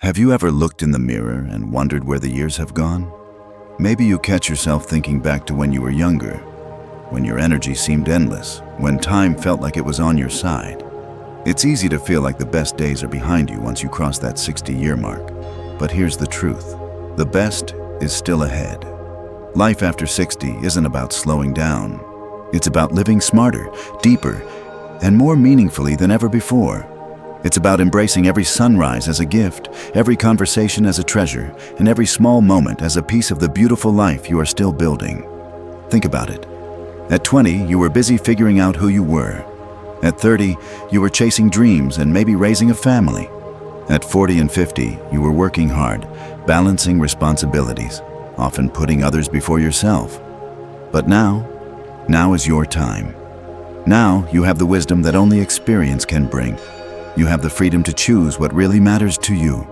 Have you ever looked in the mirror and wondered where the years have gone? Maybe you catch yourself thinking back to when you were younger, when your energy seemed endless, when time felt like it was on your side. It's easy to feel like the best days are behind you once you cross that 60-year mark. But here's the truth. The best is still ahead. Life after 60 isn't about slowing down. It's about living smarter, deeper, and more meaningfully than ever before. It's about embracing every sunrise as a gift, every conversation as a treasure, and every small moment as a piece of the beautiful life you are still building. Think about it. At 20, you were busy figuring out who you were. At 30, you were chasing dreams and maybe raising a family. At 40 and 50, you were working hard, balancing responsibilities, often putting others before yourself. But now is your time. Now you have the wisdom that only experience can bring. You have the freedom to choose what really matters to you,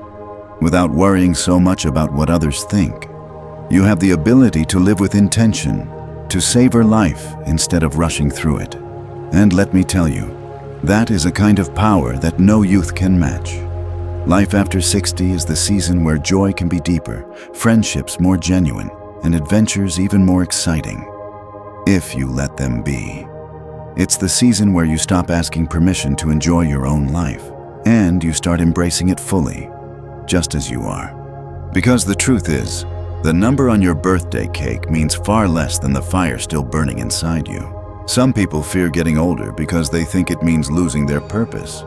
without worrying so much about what others think. You have the ability to live with intention, to savor life instead of rushing through it. And let me tell you, that is a kind of power that no youth can match. Life after 60 is the season where joy can be deeper, friendships more genuine, and adventures even more exciting, if you let them be. It's the season where you stop asking permission to enjoy your own life, and you start embracing it fully, just as you are. Because the truth is, the number on your birthday cake means far less than the fire still burning inside you. Some people fear getting older because they think it means losing their purpose.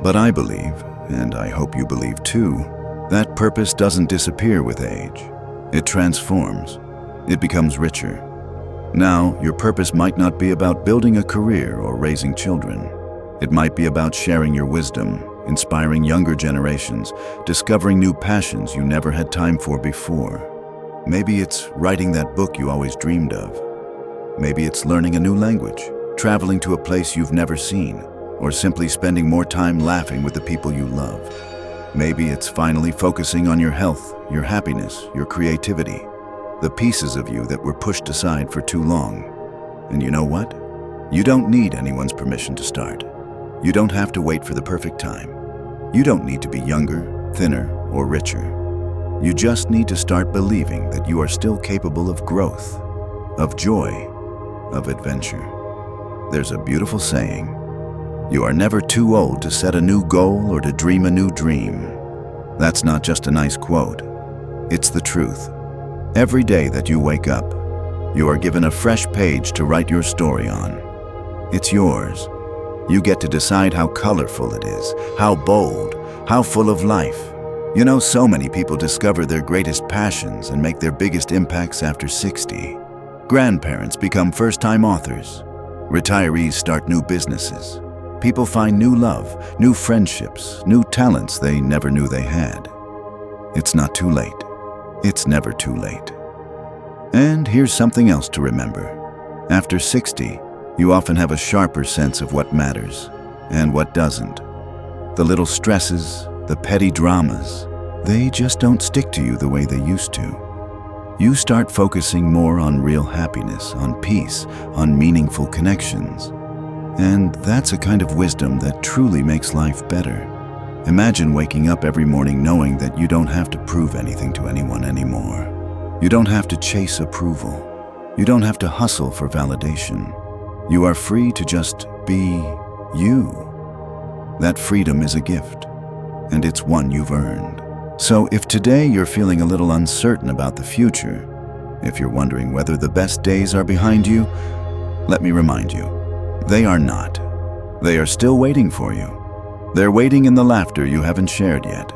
But I believe, and I hope you believe too, that purpose doesn't disappear with age. It transforms. It becomes richer. Now, your purpose might not be about building a career or raising children. It might be about sharing your wisdom, inspiring younger generations, discovering new passions you never had time for before. Maybe it's writing that book you always dreamed of. Maybe it's learning a new language, traveling to a place you've never seen, or simply spending more time laughing with the people you love. Maybe it's finally focusing on your health, your happiness, your creativity, the pieces of you that were pushed aside for too long. And you know what? You don't need anyone's permission to start. You don't have to wait for the perfect time. You don't need to be younger, thinner, or richer. You just need to start believing that you are still capable of growth, of joy, of adventure. There's a beautiful saying, you are never too old to set a new goal or to dream a new dream. That's not just a nice quote. It's the truth. Every day that you wake up, you are given a fresh page to write your story on. It's yours. You get to decide how colorful it is, how bold, how full of life. You know, so many people discover their greatest passions and make their biggest impacts after 60. Grandparents become first-time authors. Retirees start new businesses. People find new love, new friendships, new talents they never knew they had. It's not too late. It's never too late. And here's something else to remember. After 60, you often have a sharper sense of what matters and what doesn't. The little stresses, the petty dramas, they just don't stick to you the way they used to. You start focusing more on real happiness, on peace, on meaningful connections. And that's a kind of wisdom that truly makes life better. Imagine waking up every morning knowing that you don't have to prove anything to anyone anymore. You don't have to chase approval. You don't have to hustle for validation. You are free to just be you. That freedom is a gift, and it's one you've earned. So if today you're feeling a little uncertain about the future, if you're wondering whether the best days are behind you, let me remind you, they are not. They are still waiting for you. They're waiting in the laughter you haven't shared yet,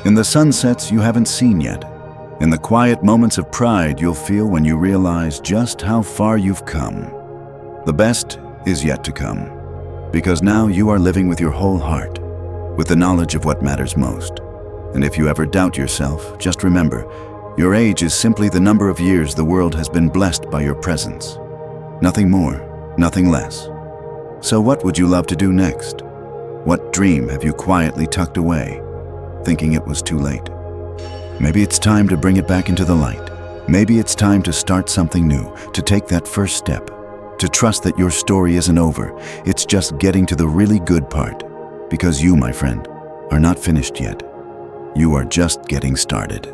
in the sunsets you haven't seen yet, in the quiet moments of pride you'll feel when you realize just how far you've come. The best is yet to come, because now you are living with your whole heart, with the knowledge of what matters most. And if you ever doubt yourself, just remember, your age is simply the number of years the world has been blessed by your presence. Nothing more, nothing less. So what would you love to do next? What dream have you quietly tucked away, thinking it was too late? Maybe it's time to bring it back into the light. Maybe it's time to start something new, to take that first step, to trust that your story isn't over. It's just getting to the really good part. Because you, my friend, are not finished yet. you are just getting started.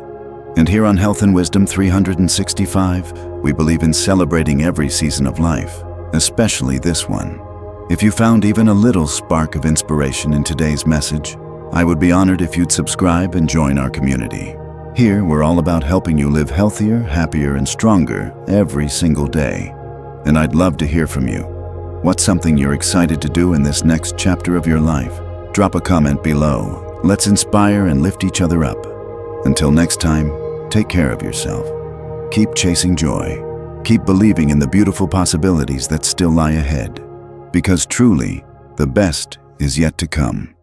And here on Health and Wisdom 365, we believe in celebrating every season of life, especially this one. If you found even a little spark of inspiration in today's message, I would be honored if you'd subscribe and join our community. Here, we're all about helping you live healthier, happier, and stronger every single day. And I'd love to hear from you. What's something you're excited to do in this next chapter of your life? Drop a comment below. Let's inspire and lift each other up. Until next time, take care of yourself. Keep chasing joy. Keep believing in the beautiful possibilities that still lie ahead. Because truly, the best is yet to come.